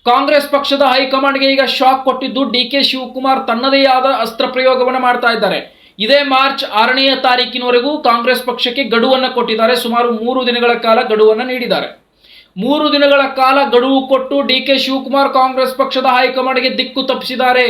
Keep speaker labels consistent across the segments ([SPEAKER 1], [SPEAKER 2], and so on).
[SPEAKER 1] ಕಾಂಗ್ರೆಸ್ ಪಕ್ಷದ ಹೈಕಮಾಂಡ್ಗೆ ಈಗ ಶಾಕ್ ಕೊಟ್ಟಿದ್ದು ಡಿಕೆ ಶಿವಕುಮಾರ್ ತನ್ನದೇ ಆದ ಅಸ್ತ್ರ ಪ್ರಯೋಗವನ್ನು ಮಾಡ್ತಾ ಇದ್ದಾರೆ. ಇದೇ ಮಾರ್ಚ್ 6ನೇ ತಾರೀಕಿನವರೆಗೂ ಕಾಂಗ್ರೆಸ್ ಪಕ್ಷಕ್ಕೆ ಗಡುವನ್ನು ಕೊಟ್ಟಿದ್ದಾರೆ. ಸುಮಾರು 3 ದಿನಗಳ ಕಾಲ ಗಡುವನ್ನು ನೀಡಿದ್ದಾರೆ. 3 ದಿನಗಳ ಕಾಲ ಗಡುವು ಕೊಟ್ಟು ಡಿಕೆ ಶಿವಕುಮಾರ್ ಕಾಂಗ್ರೆಸ್ ಪಕ್ಷದ ಹೈಕಮಾಂಡ್ಗೆ ದಿಕ್ಕು ತಪ್ಪಿಸಿದ್ದಾರೆ.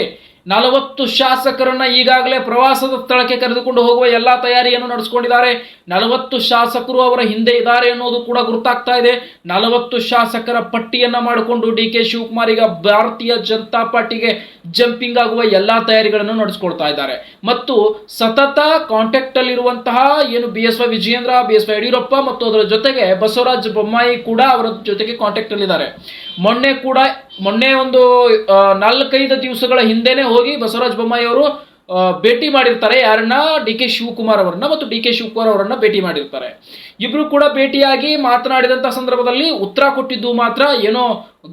[SPEAKER 1] 40 ಶಾಸಕರನ್ನ ಈಗಾಗಲೇ ಪ್ರವಾಸದ ಸ್ಥಳಕ್ಕೆ ಕರೆದುಕೊಂಡು ಹೋಗುವ ಎಲ್ಲಾ ತಯಾರಿಯನ್ನು ನಡೆಸಿಕೊಂಡಿದ್ದಾರೆ. 40 ಶಾಸಕರು ಅವರ ಹಿಂದೆ ಇದ್ದಾರೆ ಅನ್ನೋದು ಕೂಡ ಗುರುತಾಗ್ತಾ ಇದೆ. 40 ಶಾಸಕರ ಪಟ್ಟಿಯನ್ನ ಮಾಡಿಕೊಂಡು ಡಿ ಕೆ ಶಿವಕುಮಾರ್ ಈಗ ಭಾರತೀಯ ಜನತಾ ಪಾರ್ಟಿಗೆ ಜಂಪಿಂಗ್ ಆಗುವ ಎಲ್ಲಾ ತಯಾರಿಗಳನ್ನು ನಡೆಸಿಕೊಳ್ತಾ ಇದ್ದಾರೆ. ಮತ್ತು ಸತತ ಕಾಂಟ್ಯಾಕ್ಟ್ ಅಲ್ಲಿರುವಂತಹ ಏನು BSY ವಿಜಯೇಂದ್ರ, BSY ಯಡಿಯೂರಪ್ಪ ಮತ್ತು ಅದರ ಜೊತೆಗೆ ಬಸವರಾಜ ಬೊಮ್ಮಾಯಿ ಕೂಡ ಅವರ ಜೊತೆಗೆ ಕಾಂಟ್ಯಾಕ್ಟ್ ಅಲ್ಲಿದ್ದಾರೆ. ಮೊನ್ನೆ ಒಂದು 4-5 ದಿವಸಗಳ ಹಿಂದೆನೆ ಹೋಗಿ ಬಸವರಾಜ ಬೊಮ್ಮಾಯಿ ಅವರು ಭೇಟಿ ಮಾಡಿರ್ತಾರೆ. ಯಾರನ್ನ? ಡಿ ಕೆ ಶಿವಕುಮಾರ್ ಅವರನ್ನ ಮತ್ತು ಡಿ ಕೆ ಶಿವಕುಮಾರ್ ಅವರನ್ನ ಭೇಟಿ ಮಾಡಿರ್ತಾರೆ. ಇಬ್ರು ಕೂಡ ಭೇಟಿಯಾಗಿ ಮಾತನಾಡಿದಂತ ಸಂದರ್ಭದಲ್ಲಿ ಉತ್ತರ ಕೊಟ್ಟಿದ್ದು ಮಾತ್ರ ಏನೋ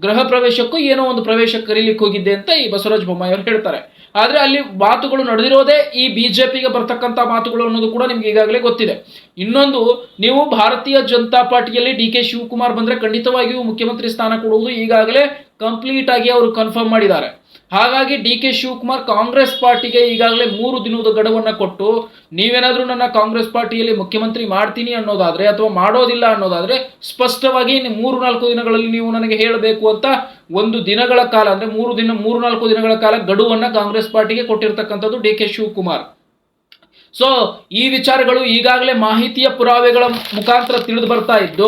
[SPEAKER 1] ಗೃಹ ಪ್ರವೇಶಕ್ಕೂ ಏನೋ ಒಂದು ಪ್ರವೇಶಕ್ಕೆ ಕರೀಲಿಕ್ಕೆ ಹೋಗಿದ್ದೆ ಅಂತ ಈ ಬಸವರಾಜ ಬೊಮ್ಮಾಯಿ ಅವರು ಹೇಳ್ತಾರೆ. ಆದ್ರೆ ಅಲ್ಲಿ ಮಾತುಗಳು ನಡೆದಿರೋದೇ ಈ ಬಿಜೆಪಿಗೆ ಬರ್ತಕ್ಕಂಥ ಮಾತುಗಳು ಅನ್ನೋದು ಕೂಡ ನಿಮ್ಗೆ ಈಗಾಗಲೇ ಗೊತ್ತಿದೆ. ಇನ್ನೊಂದು, ನೀವು ಭಾರತೀಯ ಜನತಾ ಪಾರ್ಟಿಯಲ್ಲಿ ಡಿ ಕೆ ಶಿವಕುಮಾರ್ ಬಂದ್ರೆ ಖಂಡಿತವಾಗಿಯೂ ಮುಖ್ಯಮಂತ್ರಿ ಸ್ಥಾನ ಕೊಡುವುದು ಈಗಾಗಲೇ ಕಂಪ್ಲೀಟ್ ಆಗಿ ಅವರು ಕನ್ಫರ್ಮ್ ಮಾಡಿದ್ದಾರೆ. ಹಾಗಾಗಿ ಡಿ ಕೆ ಶಿವಕುಮಾರ್ ಕಾಂಗ್ರೆಸ್ ಪಾರ್ಟಿಗೆ ಈಗಾಗಲೇ 3 ದಿನದ ಗಡುವನ್ನು ಕೊಟ್ಟು, ನೀವೇನಾದ್ರೂ ನನ್ನ ಕಾಂಗ್ರೆಸ್ ಪಾರ್ಟಿಯಲ್ಲಿ ಮುಖ್ಯಮಂತ್ರಿ ಮಾಡ್ತೀನಿ ಅನ್ನೋದಾದ್ರೆ ಅಥವಾ ಮಾಡೋದಿಲ್ಲ ಅನ್ನೋದಾದ್ರೆ ಸ್ಪಷ್ಟವಾಗಿ 3-4 ದಿನಗಳಲ್ಲಿ ನೀವು ನನಗೆ ಹೇಳಬೇಕು ಅಂತ 1 ದಿನಗಳ ಕಾಲ, ಅಂದ್ರೆ 3-4 ದಿನಗಳ ಕಾಲ ಗಡುವನ್ನ ಕಾಂಗ್ರೆಸ್ ಪಾರ್ಟಿಗೆ ಕೊಟ್ಟಿರ್ತಕ್ಕಂಥದ್ದು ಡಿ ಕೆ ಶಿವಕುಮಾರ್. ಸೊ ಈ ವಿಚಾರಗಳು ಈಗಾಗಲೇ ಮಾಹಿತಿಯ ಪುರಾವೆಗಳ ಮುಖಾಂತರ ತಿಳಿದು ಬರ್ತಾ ಇದ್ದು,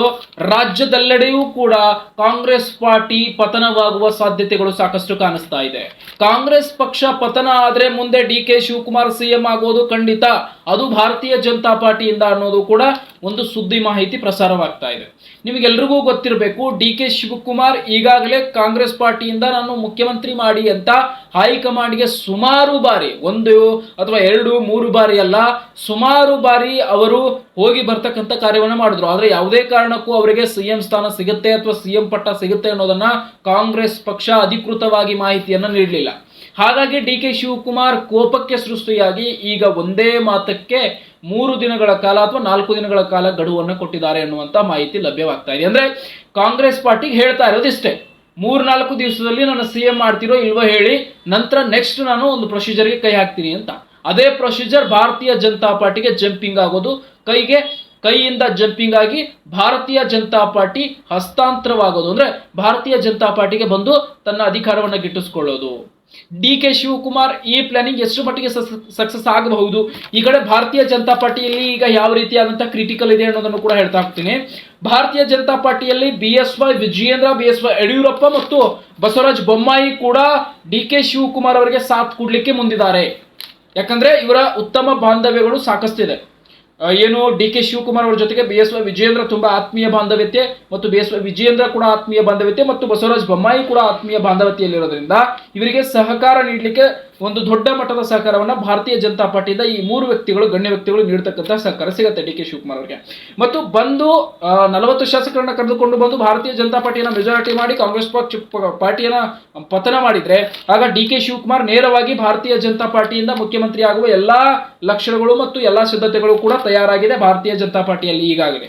[SPEAKER 1] ರಾಜ್ಯದೆಲ್ಲೆಡೆಯೂ ಕೂಡ ಕಾಂಗ್ರೆಸ್ ಪಾರ್ಟಿ ಪತನವಾಗುವ ಸಾಧ್ಯತೆಗಳು ಸಾಕಷ್ಟು ಕಾಣಿಸ್ತಾ ಇದೆ. ಕಾಂಗ್ರೆಸ್ ಪಕ್ಷ ಪತನ ಆದ್ರೆ ಮುಂದೆ ಡಿ ಕೆ ಶಿವಕುಮಾರ್ ಸಿಎಂ ಆಗೋದು ಖಂಡಿತ, ಅದು ಭಾರತೀಯ ಜನತಾ ಪಾರ್ಟಿಯಿಂದ ಅನ್ನೋದು ಕೂಡ ಒಂದು ಸುದ್ದಿ ಮಾಹಿತಿ ಪ್ರಸಾರವಾಗ್ತಾ ಇದೆ. ನಿಮಗೆಲ್ರಿಗೂ ಗೊತ್ತಿರಬೇಕು, ಡಿ ಕೆ ಶಿವಕುಮಾರ್ ಈಗಾಗಲೇ ಕಾಂಗ್ರೆಸ್ ಪಾರ್ಟಿಯಿಂದ ನಾನು ಮುಖ್ಯಮಂತ್ರಿ ಮಾಡಿ ಅಂತ ಹೈಕಮಾಂಡ್ಗೆ ಸುಮಾರು ಬಾರಿ, 1 ಅಥವಾ 2, 3 ಬಾರಿ ಅಲ್ಲ, ಸುಮಾರು ಬಾರಿ ಅವರು ಹೋಗಿ ಬರ್ತಕ್ಕಂಥ ಕಾರ್ಯವನ್ನು ಮಾಡಿದ್ರು. ಆದ್ರೆ ಯಾವುದೇ ಕಾರಣಕ್ಕೂ ಅವರಿಗೆ ಸಿಎಂ ಸ್ಥಾನ ಸಿಗುತ್ತೆ ಅಥವಾ ಸಿಎಂ ಪಟ್ಟ ಸಿಗುತ್ತೆ ಅನ್ನೋದನ್ನ ಕಾಂಗ್ರೆಸ್ ಪಕ್ಷ ಅಧಿಕೃತವಾಗಿ ಮಾಹಿತಿಯನ್ನ ನೀಡಲಿಲ್ಲ. ಹಾಗಾಗಿ ಡಿ ಕೆ ಶಿವಕುಮಾರ್ ಕೋಪಕ್ಕೆ ಸೃಷ್ಟಿಯಾಗಿ ಈಗ ಒಂದೇ ಮಾತಕ್ಕೆ 3 ದಿನಗಳ ಕಾಲ ಅಥವಾ 4 ದಿನಗಳ ಕಾಲ ಗಡುವನ್ನು ಕೊಟ್ಟಿದ್ದಾರೆ ಅನ್ನುವಂತ ಮಾಹಿತಿ ಲಭ್ಯವಾಗ್ತಾ ಇದೆ. ಅಂದ್ರೆ ಕಾಂಗ್ರೆಸ್ ಪಾರ್ಟಿಗೆ ಹೇಳ್ತಾ ಇರೋದಿಷ್ಟೇ, 3-4 ದಿವಸದಲ್ಲಿ ನಾನು ಸಿಎಂ ಮಾಡ್ತಿರೋ ಇಲ್ವೋ ಹೇಳಿ, ನಂತರ ನೆಕ್ಸ್ಟ್ ನಾನು ಒಂದು ಪ್ರೊಸೀಜರ್ಗೆ ಕೈ ಹಾಕ್ತೀನಿ ಅಂತ. ಅದೇ ಪ್ರೊಸೀಜರ್ ಭಾರತೀಯ ಜನತಾ ಪಾರ್ಟಿಗೆ ಜಂಪಿಂಗ್ ಆಗೋದು, ಕೈಯಿಂದ ಜಂಪಿಂಗ್ ಆಗಿ ಭಾರತೀಯ ಜನತಾ ಪಾರ್ಟಿ ಹಸ್ತಾಂತರವಾಗೋದು, ಅಂದ್ರೆ ಭಾರತೀಯ ಜನತಾ ಪಾರ್ಟಿಗೆ ಬಂದು ತನ್ನ ಅಧಿಕಾರವನ್ನು ಗಿಟ್ಟಿಸಿಕೊಳ್ಳೋದು. ಡಿ ಕೆ ಶಿವಕುಮಾರ್ ಈ ಪ್ಲಾನಿಂಗ್ ಎಷ್ಟು ಮಟ್ಟಿಗೆ ಸಕ್ಸಸ್ ಆಗಬಹುದು, ಈ ಕಡೆ ಭಾರತೀಯ ಜನತಾ ಪಾರ್ಟಿಯಲ್ಲಿ ಈಗ ಯಾವ ರೀತಿಯಾದಂತಹ ಕ್ರಿಟಿಕಲ್ ಇದೆ ಅನ್ನೋದನ್ನು ಕೂಡ ಹೇಳ್ತಾ ಹೋಗ್ತೀನಿ. ಭಾರತೀಯ ಜನತಾ ಪಾರ್ಟಿಯಲ್ಲಿ BSY ವಿಜಯೇಂದ್ರ, BSY ಯಡಿಯೂರಪ್ಪ ಮತ್ತು ಬಸವರಾಜ ಬೊಮ್ಮಾಯಿ ಕೂಡ ಡಿ ಕೆ ಶಿವಕುಮಾರ್ ಅವರಿಗೆ ಸಾಥ್ ಕೊಡ್ಲಿಕ್ಕೆ ಮುಂದಿದ್ದಾರೆ. ಯಾಕಂದ್ರೆ ಇವರ ಉತ್ತಮ ಬಾಂಧವ್ಯಗಳು ಸಾಕಷ್ಟಿದೆ. ಏನು ಡಿ ಕೆ ಶಿವಕುಮಾರ್ ಅವರ ಜೊತೆಗೆ BSY ವಿಜಯೇಂದ್ರ ತುಂಬಾ ಆತ್ಮೀಯ ಬಾಂಧವ್ಯತೆ ಮತ್ತು BSY ವಿಜಯೇಂದ್ರ ಕೂಡ ಆತ್ಮೀಯ ಬಾಂಧವ್ಯತೆ ಮತ್ತು ಬಸವರಾಜ ಬೊಮ್ಮಾಯಿ ಕೂಡ ಆತ್ಮೀಯ ಬಾಂಧವ್ಯತೆಯಲ್ಲಿರೋದ್ರಿಂದ ಇವರಿಗೆ ಸಹಕಾರ ನೀಡಲಿಕ್ಕೆ ಒಂದು ದೊಡ್ಡ ಮಟ್ಟದ ಸಹಕಾರವನ್ನ ಭಾರತೀಯ ಜನತಾ ಪಾರ್ಟಿಯಿಂದ ಈ 3 ವ್ಯಕ್ತಿಗಳು, ಗಣ್ಯ ವ್ಯಕ್ತಿಗಳು ನೀಡತಕ್ಕಂಥ ಸಹಕಾರ ಸಿಗುತ್ತೆ ಡಿ ಕೆ ಶಿವಕುಮಾರ್ ಅವರಿಗೆ. ಮತ್ತು ಬಂದು 40 ಶಾಸಕರನ್ನ ಕರೆದುಕೊಂಡು ಬಂದು ಭಾರತೀಯ ಜನತಾ ಪಾರ್ಟಿಯನ್ನ ಮೆಜಾರಿಟಿ ಮಾಡಿ ಕಾಂಗ್ರೆಸ್ ಪಾರ್ಟಿಯನ್ನ ಪತನ ಮಾಡಿದ್ರೆ ಆಗ ಡಿ ಕೆ ಶಿವಕುಮಾರ್ ನೇರವಾಗಿ ಭಾರತೀಯ ಜನತಾ ಪಾರ್ಟಿಯಿಂದ ಮುಖ್ಯಮಂತ್ರಿ ಆಗುವ ಎಲ್ಲಾ ಲಕ್ಷಣಗಳು ಮತ್ತು ಎಲ್ಲಾ ಸಿದ್ಧತೆಗಳು ಕೂಡ ತಯಾರಾಗಿದೆ ಭಾರತೀಯ ಜನತಾ ಪಾರ್ಟಿಯಲ್ಲಿ ಈಗಾಗಲೇ.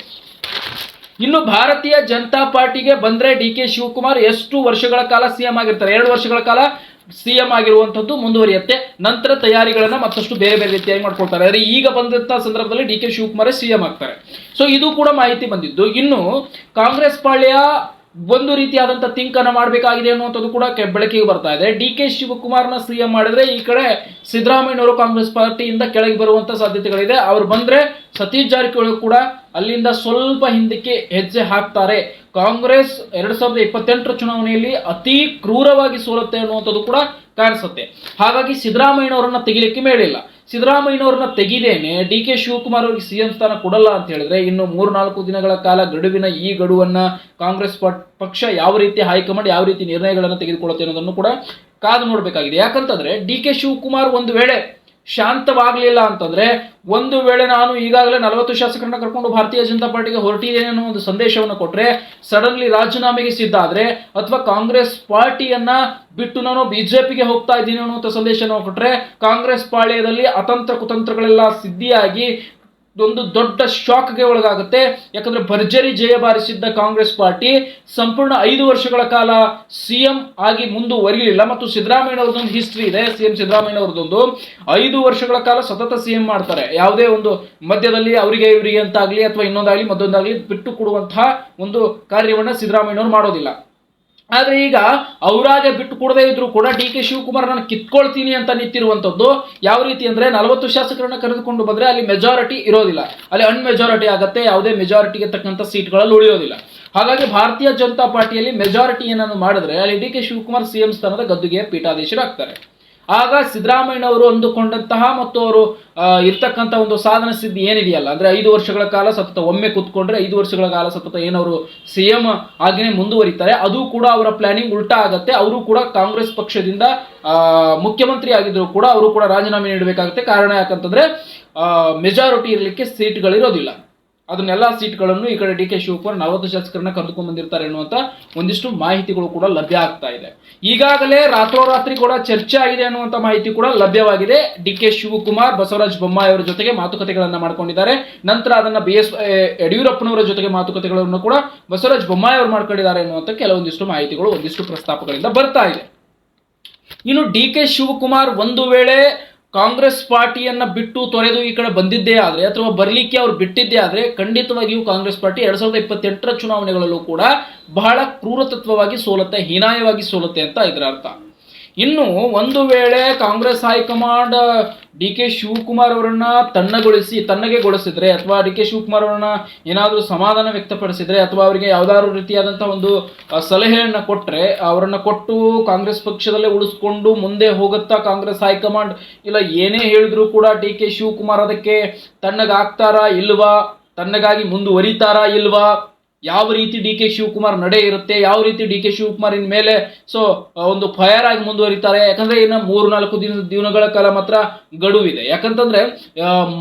[SPEAKER 1] ಇನ್ನು ಭಾರತೀಯ ಜನತಾ ಪಾರ್ಟಿಗೆ ಬಂದ್ರೆ ಡಿ ಕೆ ಶಿವಕುಮಾರ್ ಎಷ್ಟು ವರ್ಷಗಳ ಕಾಲ ಸಿಎಂ ಆಗಿರ್ತಾರೆ? 2 ವರ್ಷಗಳ ಕಾಲ ಸಿಎಂ ಆಗಿರುವಂತದ್ದು ಮುಂದುವರಿಯುತ್ತೆ. ನಂತರ ತಯಾರಿಗಳನ್ನ ಮತ್ತಷ್ಟು ಬೇರೆ ಬೇರೆ ರೀತಿಯಾಗಿ ಮಾಡ್ಕೊಳ್ತಾರೆ. ಆದರೆ ಈಗ ಬಂದಂತ ಸಂದರ್ಭದಲ್ಲಿ ಡಿ ಕೆ ಶಿವಕುಮಾರ್ ಸಿಎಂ ಆಗ್ತಾರೆ. ಸೊ ಇದು ಕೂಡ ಮಾಹಿತಿ ಬಂದಿದ್ದು. ಇನ್ನು ಕಾಂಗ್ರೆಸ್ ಪಾಳ್ಯ ಒಂದು ರೀತಿಯಾದಂತಹ ಥಿಂಕ್ ಅನ್ನ ಮಾಡಬೇಕಾಗಿದೆ ಅನ್ನುವಂಥದ್ದು ಕೂಡ ಬೆಳಕಿಗೆ ಬರ್ತಾ ಇದೆ. ಡಿ ಕೆ ಶಿವಕುಮಾರ್ನ ಸಿಎಂ ಮಾಡಿದ್ರೆ ಈ ಕಡೆ ಸಿದ್ದರಾಮಯ್ಯನವರು ಕಾಂಗ್ರೆಸ್ ಪಾರ್ಟಿಯಿಂದ ಕೆಳಗೆ ಬರುವಂತ ಸಾಧ್ಯತೆಗಳಿದೆ. ಅವ್ರು ಬಂದ್ರೆ ಸತೀಶ್ ಜಾರಕಿಹೊಳಿ ಕೂಡ ಅಲ್ಲಿಂದ ಸ್ವಲ್ಪ ಹಿಂದಕ್ಕೆ ಹೆಜ್ಜೆ ಹಾಕ್ತಾರೆ. ಕಾಂಗ್ರೆಸ್ 2028 ಚುನಾವಣೆಯಲ್ಲಿ ಅತಿ ಕ್ರೂರವಾಗಿ ಸೋಲುತ್ತೆ ಅನ್ನುವಂಥದ್ದು ಕೂಡ ಕಾಣಿಸುತ್ತೆ. ಹಾಗಾಗಿ ಸಿದ್ದರಾಮಯ್ಯನವರನ್ನ ತೆಗಿಲಿಕ್ಕೆ ಮೇಲಿಲ್ಲ. ಸಿದ್ದರಾಮಯ್ಯನವರನ್ನ ತೆಗಿದೇನೆ ಡಿ ಕೆ ಶಿವಕುಮಾರ್ ಅವರಿಗೆ ಸಿಎಂ ಸ್ಥಾನ ಕೊಡಲ್ಲ ಅಂತ ಹೇಳಿದ್ರೆ ಇನ್ನು 3-4 ದಿನಗಳ ಕಾಲ ಗಡುವಿನ ಈ ಗಡುವನ್ನ ಕಾಂಗ್ರೆಸ್ ಪಕ್ಷ ಯಾವ ರೀತಿ ಹೈಕಮಾಂಡ್ ಯಾವ ರೀತಿ ನಿರ್ಣಯಗಳನ್ನು ತೆಗೆದುಕೊಳ್ಳುತ್ತೆ ಅನ್ನೋದನ್ನು ಕೂಡ ಕಾದು ನೋಡಬೇಕಾಗಿದೆ. ಯಾಕಂತಂದ್ರೆ ಡಿ ಕೆ ಶಿವಕುಮಾರ್ ಒಂದು ವೇಳೆ ಶಾಂತವಾಗಲಿಲ್ಲ ಅಂತಂದ್ರೆ, ಒಂದು ವೇಳೆ ನಾನು ಈಗಾಗಲೇ 40 ಶಾಸಕರನ್ನ ಕರ್ಕೊಂಡು ಭಾರತೀಯ ಜನತಾ ಪಾರ್ಟಿಗೆ ಹೊರಟಿದ್ದೇನೆ ಅನ್ನೋ ಒಂದು ಸಂದೇಶವನ್ನು ಕೊಟ್ರೆ, ಸಡನ್ಲಿ ರಾಜೀನಾಮೆಗೆ ಸಿದ್ಧ ಆದ್ರೆ ಅಥವಾ ಕಾಂಗ್ರೆಸ್ ಪಾರ್ಟಿಯನ್ನ ಬಿಟ್ಟು ನಾನು ಬಿಜೆಪಿಗೆ ಹೋಗ್ತಾ ಇದ್ದೀನಿ ಅನ್ನುವಂಥ ಸಂದೇಶವನ್ನು ಕೊಟ್ರೆ, ಕಾಂಗ್ರೆಸ್ ಪಾಳ್ಯದಲ್ಲಿ ಅತಂತ್ರ ಕುತಂತ್ರಗಳೆಲ್ಲ ಸಿದ್ಧಿಯಾಗಿ ಒಂದು ದೊಡ್ಡ ಶಾಕ್ಗೆ ಒಳಗಾಗುತ್ತೆ. ಯಾಕಂದ್ರೆ ಭರ್ಜರಿ ಜಯ ಬಾರಿಸಿದ್ದ ಕಾಂಗ್ರೆಸ್ ಪಾರ್ಟಿ ಸಂಪೂರ್ಣ 5 ವರ್ಷಗಳ ಕಾಲ ಸಿಎಂ ಆಗಿ ಮುಂದುವರಿಲಿಲ್ಲ. ಮತ್ತು ಸಿದ್ದರಾಮಯ್ಯನವ್ರದೊಂದು ಹಿಸ್ಟ್ರಿ ಇದೆ. ಸಿಎಂ ಸಿದ್ದರಾಮಯ್ಯನವ್ರದೊಂದು 5 ವರ್ಷಗಳ ಕಾಲ ಸತತ ಸಿಎಂ ಮಾಡ್ತಾರೆ. ಯಾವುದೇ ಒಂದು ಮಧ್ಯದಲ್ಲಿ ಅವರಿಗೆ ಇವರಿಗೆ ಅಂತಾಗ್ಲಿ ಅಥವಾ ಇನ್ನೊಂದಾಗ್ಲಿ ಮತ್ತೊಂದಾಗ್ಲಿ ಬಿಟ್ಟು ಕೊಡುವಂತಹ ಒಂದು ಕಾರ್ಯವನ್ನ ಸಿದ್ದರಾಮಯ್ಯನವ್ರು ಮಾಡೋದಿಲ್ಲ. ಆದ್ರೆ ಈಗ ಅವರಾಗೆ ಬಿಟ್ಟು ಕೊಡದೇ ಇದ್ರು ಕೂಡ ಡಿ ಕೆ ಶಿವಕುಮಾರ್ ನಾನು ಕಿತ್ಕೊಳ್ತೀನಿ ಅಂತ ನಿಂತಿರುವಂತದ್ದು. ಯಾವ ರೀತಿ ಅಂದ್ರೆ 40 ಶಾಸಕರನ್ನ ಕರೆದುಕೊಂಡು ಬಂದ್ರೆ ಅಲ್ಲಿ ಮೆಜಾರಿಟಿ ಇರೋದಿಲ್ಲ, ಅಲ್ಲಿ ಅನ್ಮೆಜಾರಿಟಿ ಆಗತ್ತೆ. ಯಾವುದೇ ಮೆಜಾರಿಟಿಗೆ ತಕ್ಕಂತ ಸೀಟ್ಗಳಲ್ಲಿ ಉಳಿಯೋದಿಲ್ಲ. ಹಾಗಾಗಿ ಭಾರತೀಯ ಜನತಾ ಪಾರ್ಟಿಯಲ್ಲಿ ಮೆಜಾರಿಟಿ ಏನನ್ನು ಮಾಡಿದ್ರೆ ಅಲ್ಲಿ ಡಿ ಕೆ ಶಿವಕುಮಾರ್ ಸಿಎಂ ಸ್ಥಾನದ ಗದ್ದುಗೆ ಪೀಠಾಧೀಶರಾಗ್ತಾರೆ. ಆಗ ಸಿದ್ದರಾಮಯ್ಯನವರು ಅಂದುಕೊಂಡಂತಹ ಮತ್ತು ಅವರು ಇರ್ತಕ್ಕಂಥ ಒಂದು ಸಾಧನ ಸಿದ್ಧಿ ಏನಿದೆಯಲ್ಲ, ಅಂದ್ರೆ 5 ವರ್ಷಗಳ ಕಾಲ ಸತತ ಒಮ್ಮೆ ಕೂತ್ಕೊಂಡ್ರೆ 5 ವರ್ಷಗಳ ಕಾಲ ಸತತ ಏನವರು ಸಿಎಂ ಆಗಿನೇ ಮುಂದುವರಿತಾರೆ, ಅದು ಕೂಡ ಅವರ ಪ್ಲಾನಿಂಗ್ ಉಲ್ಟಾ ಆಗತ್ತೆ. ಅವರು ಕೂಡ ಕಾಂಗ್ರೆಸ್ ಪಕ್ಷದಿಂದ ಮುಖ್ಯಮಂತ್ರಿ ಆಗಿದ್ರು ಕೂಡ ಅವರು ಕೂಡ ರಾಜೀನಾಮೆ ನೀಡಬೇಕಾಗುತ್ತೆ. ಕಾರಣ ಯಾಕಂತಂದ್ರೆ ಮೆಜಾರಿಟಿ ಇರಲಿಕ್ಕೆ ಸೀಟ್ಗಳಿರೋದಿಲ್ಲ. ಅದನ್ನೆಲ್ಲ ಸೀಟ್ಗಳನ್ನು ಈ ಕಡೆ ಡಿ ಕೆ ಶಿವಕುಮಾರ್ 40 ಶಾಸಕರನ್ನ ಕರೆದುಕೊಂಡು ಬಂದಿರ್ತಾರೆ ಅನ್ನುವಂತ ಒಂದಿಷ್ಟು ಮಾಹಿತಿಗಳು ಕೂಡ ಲಭ್ಯ ಆಗ್ತಾ ಇದೆ. ಈಗಾಗಲೇ ರಾತ್ರೋರಾತ್ರಿ ಕೂಡ ಚರ್ಚೆ ಆಗಿದೆ ಅನ್ನುವಂತ ಮಾಹಿತಿ ಕೂಡ ಲಭ್ಯವಾಗಿದೆ. ಡಿ ಕೆ ಶಿವಕುಮಾರ್ ಬಸವರಾಜ ಬೊಮ್ಮಾಯಿ ಅವರ ಜೊತೆಗೆ ಮಾತುಕತೆಗಳನ್ನ ಮಾಡ್ಕೊಂಡಿದ್ದಾರೆ. ನಂತರ ಅದನ್ನ ಯಡಿಯೂರಪ್ಪನವರ ಜೊತೆಗೆ ಮಾತುಕತೆಗಳನ್ನು ಕೂಡ ಬಸವರಾಜ ಬೊಮ್ಮಾಯಿ ಅವರು ಮಾಡ್ಕೊಂಡಿದ್ದಾರೆ ಅನ್ನುವಂತ ಕೆಲವೊಂದಿಷ್ಟು ಮಾಹಿತಿಗಳು ಒಂದಿಷ್ಟು ಪ್ರಸ್ತಾಪಗಳಿಂದ ಬರ್ತಾ ಇದೆ. ಇನ್ನು ಡಿ ಕೆ ಶಿವಕುಮಾರ್ ಒಂದು ವೇಳೆ ಕಾಂಗ್ರೆಸ್ ಪಾರ್ಟಿಯನ್ನ ಬಿಟ್ಟು ತೊರೆದು ಈ ಕಡೆ ಬಂದಿದ್ದೇ ಆದ್ರೆ ಅಥವಾ ಬರ್ಲಿಕ್ಕೆ ಅವ್ರು ಬಿಟ್ಟಿದ್ದೇ ಆದ್ರೆ ಖಂಡಿತವಾಗಿಯೂ ಕಾಂಗ್ರೆಸ್ ಪಾರ್ಟಿ 2028ರ ಚುನಾವಣೆಗಳಲ್ಲೂ ಕೂಡ ಬಹಳ ಕ್ರೂರತತ್ವವಾಗಿ ಸೋಲುತ್ತೆ, ಹೀನಾಯವಾಗಿ ಸೋಲುತ್ತೆ ಅಂತ ಇದರ ಅರ್ಥ. ಇನ್ನು ಒಂದು ವೇಳೆ Congress high command D K Shivakumar ಅವರನ್ನ ತನ್ನಗೆ ಗೊಳಿಸಿದ್ರೆ ಅಥವಾ ಡಿ ಕೆ ಶಿವಕುಮಾರ್ ಅವರನ್ನ ಏನಾದರೂ ಸಮಾಧಾನ ವ್ಯಕ್ತಪಡಿಸಿದ್ರೆ ಅಥವಾ ಅವರಿಗೆ ಯಾವ್ದಾದ್ರು ರೀತಿಯಾದಂತಹ ಒಂದು ಸಲಹೆಯನ್ನ ಕೊಟ್ರೆ ಅವರನ್ನ ಕೊಟ್ಟು ಕಾಂಗ್ರೆಸ್ ಪಕ್ಷದಲ್ಲೇ ಉಳಿಸ್ಕೊಂಡು ಮುಂದೆ ಹೋಗುತ್ತಾ ಕಾಂಗ್ರೆಸ್ ಹೈಕಮಾಂಡ್, ಇಲ್ಲ ಏನೇ ಹೇಳಿದ್ರು ಕೂಡ ಡಿ ಕೆ ಶಿವಕುಮಾರ್ ಅದಕ್ಕೆ ತಣ್ಣಗಾಗ್ತಾರಾ ಇಲ್ವಾ, ತಣ್ಣಗಾಗಿ ಮುಂದುವರಿತಾರಾ ಇಲ್ವಾ, ಯಾವ ರೀತಿ ಡಿ ಕೆ ಶಿವಕುಮಾರ್ ನಡೆ ಇರುತ್ತೆ, ಯಾವ ರೀತಿ ಡಿ ಕೆ ಶಿವಕುಮಾರ್ ಇನ್ ಮೇಲೆ ಒಂದು ಫೈರ್ ಆಗಿ ಮುಂದುವರಿತಾರೆ. ಯಾಕಂದ್ರೆ ಇನ್ನು 3-4 ದಿನಗಳ ಕಾಲ ಮಾತ್ರ ಗಡುವಿದೆ. ಯಾಕಂತಂದ್ರೆ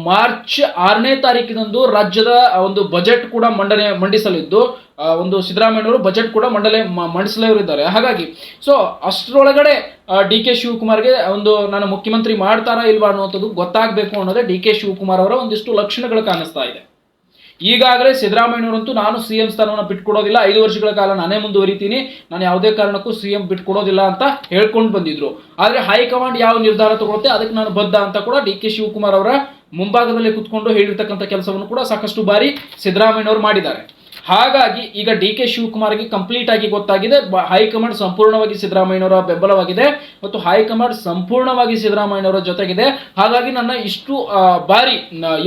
[SPEAKER 1] ಮಾರ್ಚ್ 6ನೇ ತಾರೀಕಿನಂದು ರಾಜ್ಯದ ಒಂದು ಬಜೆಟ್ ಕೂಡ ಮಂಡಿಸಲಿದ್ದು ಒಂದು ಸಿದ್ದರಾಮಯ್ಯನವರು ಬಜೆಟ್ ಕೂಡ ಮಂಡಿಸಲಿದ್ದಾರೆ. ಹಾಗಾಗಿ ಅಷ್ಟರೊಳಗಡೆ ಡಿ ಕೆ ಶಿವಕುಮಾರ್ಗೆ ಒಂದು ನಾನು ಮುಖ್ಯಮಂತ್ರಿ ಮಾಡ್ತಾರಾ ಇಲ್ವಾ ಅನ್ನುವಂಥದ್ದು ಗೊತ್ತಾಗಬೇಕು ಅನ್ನೋದೇ ಡಿ ಕೆ ಶಿವಕುಮಾರ್ ಅವರ ಒಂದಿಷ್ಟು ಲಕ್ಷಣಗಳು ಕಾಣಿಸ್ತಾ ಇದೆ. ಈಗಾಗಲೇ ಸಿದ್ದರಾಮಯ್ಯನವರಂತೂ ನಾನು ಸಿಎಂ ಸ್ಥಾನವನ್ನು ಬಿಟ್ಕೊಡೋದಿಲ್ಲ, 5 ವರ್ಷಗಳ ಕಾಲ ನಾನೇ ಮುಂದುವರಿತೀನಿ, ನಾನು ಯಾವುದೇ ಕಾರಣಕ್ಕೂ ಸಿಎಂ ಬಿಟ್ಕೊಡೋದಿಲ್ಲ ಅಂತ ಹೇಳ್ಕೊಂಡು ಬಂದಿದ್ರು. ಆದ್ರೆ ಹೈಕಮಾಂಡ್ ಯಾವ ನಿರ್ಧಾರ ತಗೊಳುತ್ತೆ ಅದಕ್ಕೆ ನಾನು ಬದ್ಧ ಅಂತ ಕೂಡ ಡಿ ಕೆ ಶಿವಕುಮಾರ್ ಅವರ ಮುಂಭಾಗದಲ್ಲಿ ಕುತ್ಕೊಂಡು ಹೇಳಿರ್ತಕ್ಕಂಥ ಕೆಲಸವನ್ನು ಕೂಡ ಸಾಕಷ್ಟು ಬಾರಿ ಸಿದ್ದರಾಮಯ್ಯನವರು ಮಾಡಿದ್ದಾರೆ. ಹಾಗಾಗಿ ಈಗ ಡಿ ಕೆ ಶಿವಕುಮಾರ್ಗೆ ಕಂಪ್ಲೀಟ್ ಆಗಿ ಗೊತ್ತಾಗಿದೆ, ಹೈಕಮಾಂಡ್ ಸಂಪೂರ್ಣವಾಗಿ ಸಿದ್ದರಾಮಯ್ಯನವರ ಬೆಂಬಲವಾಗಿದೆ ಮತ್ತು ಹೈಕಮಾಂಡ್ ಸಂಪೂರ್ಣವಾಗಿ ಸಿದ್ದರಾಮಯ್ಯನವರ ಜೊತೆಗಿದೆ. ಹಾಗಾಗಿ ನನ್ನ ಇಷ್ಟು ಬಾರಿ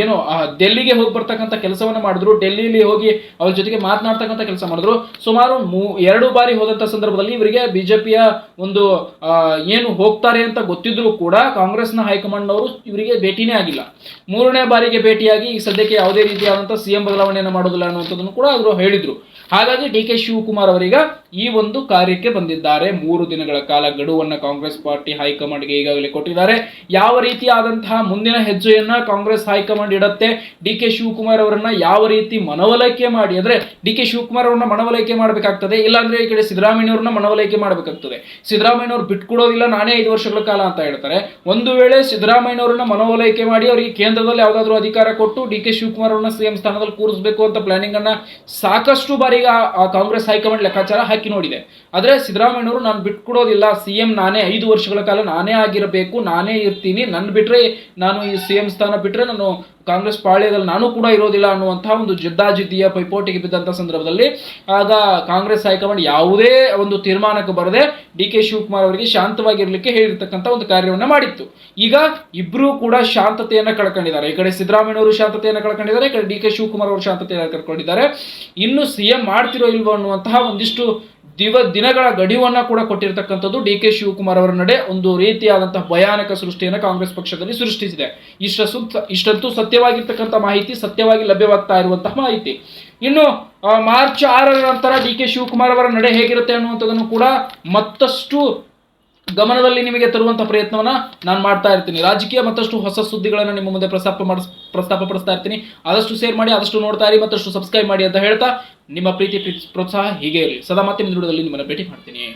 [SPEAKER 1] ಏನು ಡೆಲ್ಲಿಗೆ ಹೋಗಿ ಬರ್ತಕ್ಕಂಥ ಕೆಲಸವನ್ನ ಮಾಡಿದ್ರು, ಡೆಲ್ಲಿಲಿ ಹೋಗಿ ಅವ್ರ ಜೊತೆಗೆ ಮಾತನಾಡ್ತಕ್ಕಂಥ ಕೆಲಸ ಮಾಡಿದ್ರು. ಸುಮಾರು 2 ಬಾರಿ ಹೋದಂತ ಸಂದರ್ಭದಲ್ಲಿ ಇವರಿಗೆ ಬಿಜೆಪಿಯ ಒಂದು ಏನು ಹೋಗ್ತಾರೆ ಅಂತ ಗೊತ್ತಿದ್ರು ಕೂಡ ಕಾಂಗ್ರೆಸ್ನ ಹೈಕಮಾಂಡ್ನವರು ಇವರಿಗೆ ಭೇಟಿನೇ ಆಗಿಲ್ಲ. 3ನೇ ಬಾರಿಗೆ ಭೇಟಿಯಾಗಿ ಈಗ ಸದ್ಯಕ್ಕೆ ಯಾವುದೇ ರೀತಿಯಾದಂತಹ ಸಿಎಂ ಬದಲಾವಣೆಯನ್ನು ಮಾಡೋದಿಲ್ಲ ಅನ್ನುವಂಥದ್ದನ್ನು ಕೂಡ ಅವರು ಹೇಳಿದ್ರು. ಹಾಗಾಗಿ ಡಿ ಕೆ ಶಿವಕುಮಾರ್ ಅವರೀಗ ಈ ಒಂದು ಕಾರ್ಯಕ್ಕೆ ಬಂದಿದ್ದಾರೆ. 3 ದಿನಗಳ ಕಾಲ ಗಡುವನ್ನ ಕಾಂಗ್ರೆಸ್ ಪಾರ್ಟಿ ಹೈಕಮಾಂಡ್ಗೆ ಈಗಾಗಲೇ ಕೊಟ್ಟಿದ್ದಾರೆ. ಯಾವ ರೀತಿಯಾದಂತಹ ಮುಂದಿನ ಹೆಜ್ಜೆಯನ್ನ ಕಾಂಗ್ರೆಸ್ ಹೈಕಮಾಂಡ್ ಇಡುತ್ತೆ, ಡಿ ಕೆ ಶಿವಕುಮಾರ್ ಅವರನ್ನ ಯಾವ ರೀತಿ ಮನವೊಲಿಕೆ ಮಾಡಿ, ಅಂದ್ರೆ ಡಿ ಕೆ ಶಿವಕುಮಾರ್ ಅವರನ್ನ ಮನವೊಲಿಕೆ ಮಾಡಬೇಕಾಗ್ತದೆ, ಇಲ್ಲಾಂದ್ರೆ ಈ ಕಡೆ ಸಿದ್ದರಾಮಯ್ಯನವ್ರನ್ನ ಮನವೊಲಿಕೆ ಮಾಡಬೇಕಾಗ್ತದೆ. ಸಿದ್ದರಾಮಯ್ಯನವರು ಬಿಟ್ಕೊಡೋದಿಲ್ಲ, ನಾನೇ 5 ವರ್ಷಗಳ ಕಾಲ ಅಂತ ಹೇಳ್ತಾರೆ. ಒಂದು ವೇಳೆ ಸಿದ್ದರಾಮಯ್ಯನವ್ರನ್ನ ಮನವೊಲಿಕೆ ಮಾಡಿ ಅವರಿಗೆ ಕೇಂದ್ರದಲ್ಲಿ ಯಾವ್ದಾದ್ರು ಅಧಿಕಾರ ಕೊಟ್ಟು ಡಿ ಕೆ ಶಿವಕುಮಾರ್ ಅವರನ್ನ ಸಿಎಂ ಸ್ಥಾನದಲ್ಲಿ ಕೂರಿಸಬೇಕು ಅಂತ ಪ್ಲಾನಿಂಗ್ ಅನ್ನ ಸಾಕಷ್ಟು ಬಾರಿ ಕಾಂಗ್ರೆಸ್ ಹೈಕಮಾಂಡ್ ಲೆಕ್ಕಾಚಾರ ಹಾಕಿ ನೋಡಿದೆ. ಆದ್ರೆ ಸಿದ್ದರಾಮಯ್ಯನವರು ನಾನು ಬಿಟ್ಕೊಡೋದಿಲ್ಲ, ಸಿಎಂ ನಾನೇ, 5 ವರ್ಷಗಳ ಕಾಲ ನಾನೇ ಆಗಿರಬೇಕು, ನಾನೇ ಇರ್ತೀನಿ, ನನ್ನ ಬಿಟ್ರೆ ನಾನು ಈ ಸಿಎಂ ಸ್ಥಾನ ಬಿಟ್ರೆ ನಾನು ಕಾಂಗ್ರೆಸ್ ಪಾಳ್ಯದಲ್ಲಿ ನಾನು ಕೂಡ ಇರೋದಿಲ್ಲ ಅನ್ನುವಂತಹ ಒಂದು ಜಿದ್ದಾಜಿದ್ದಿಯ ಪೈಪೋಟಿಗೆ ಬಿದ್ದಂತಹ ಸಂದರ್ಭದಲ್ಲಿ ಆಗ ಕಾಂಗ್ರೆಸ್ ಹೈಕಮಾಂಡ್ ಯಾವುದೇ ಒಂದು ತೀರ್ಮಾನಕ್ಕೆ ಬರದೆ ಡಿ ಕೆ ಶಿವಕುಮಾರ್ ಅವರಿಗೆ ಶಾಂತವಾಗಿರ್ಲಿಕ್ಕೆ ಹೇಳಿರ್ತಕ್ಕಂಥ ಒಂದು ಕಾರ್ಯವನ್ನ ಮಾಡಿತ್ತು. ಈಗ ಇಬ್ರು ಕೂಡ ಶಾಂತತೆಯನ್ನ ಕಳ್ಕೊಂಡಿದ್ದಾರೆ. ಈ ಕಡೆ ಸಿದ್ದರಾಮಯ್ಯನವರು ಶಾಂತತೆಯನ್ನ ಕಳ್ಕೊಂಡಿದ್ದಾರೆ, ಈ ಕಡೆ ಡಿ ಕೆ ಶಿವಕುಮಾರ್ ಅವರು ಶಾಂತತೆಯನ್ನ ಕಳ್ಕೊಂಡಿದ್ದಾರೆ. ಇನ್ನು ಸಿಎಂ ಮಾಡ್ತಿರೋ ಇಲ್ವೋ ಅನ್ನುವಂತಹ ಒಂದಿಷ್ಟು ದಿನಗಳ ಗಡಿವನ್ನ ಕೂಡ ಕೊಟ್ಟಿರತಕ್ಕಂಥದ್ದು ಡಿ ಕೆ ಶಿವಕುಮಾರ್ ಅವರ ನಡೆ ಒಂದು ರೀತಿಯಾದಂತಹ ಭಯಾನಕ ಸೃಷ್ಟಿಯನ್ನು ಕಾಂಗ್ರೆಸ್ ಪಕ್ಷದಲ್ಲಿ ಸೃಷ್ಟಿಸಿದೆ. ಇಷ್ಟಂತೂ ಸತ್ಯವಾಗಿರ್ತಕ್ಕಂಥ ಮಾಹಿತಿ, ಸತ್ಯವಾಗಿ ಲಭ್ಯವಾಗ್ತಾ ಇರುವಂತಹ ಮಾಹಿತಿ. ಇನ್ನು ಮಾರ್ಚ್ 6ರ ನಂತರ ಡಿ ಕೆ ಶಿವಕುಮಾರ್ ಅವರ ನಡೆ ಹೇಗಿರುತ್ತೆ ಅನ್ನುವಂಥದ್ದನ್ನು ಕೂಡ ಮತ್ತಷ್ಟು ಗಮನದಲ್ಲಿ ನಿಮಗೆ ತರುವಂತಹ ಪ್ರಯತ್ನವನ್ನ ನಾನು ಮಾಡ್ತಾ ಇರ್ತೀನಿ. ರಾಜಕೀಯ ಮತ್ತಷ್ಟು ಹೊಸ ಸುದ್ದಿಗಳನ್ನು ನಿಮ್ಮ ಮುಂದೆ ಪ್ರಸ್ತಾಪಪಡಿಸ್ತಾ ಇರ್ತೀನಿ. ಆದಷ್ಟು ಶೇರ್ ಮಾಡಿ, ಆದಷ್ಟು ನೋಡ್ತಾ ಇರಿ, ಮತ್ತಷ್ಟು ಸಬ್ಸ್ಕ್ರೈಬ್ ಮಾಡಿ ಅಂತ ಹೇಳ್ತಾ ನಿಮ್ಮ ಪ್ರೀತಿ ಪ್ರೋತ್ಸಾಹ ಹೀಗೆ ಇರಲಿ. ಸದಾ ಮತ್ತೆ ಮುಂದಿನ ವಿಡಿಯೋದಲ್ಲಿ ನಿಮ್ಮನ್ನು ಭೇಟಿ ಮಾಡ್ತೀನಿ.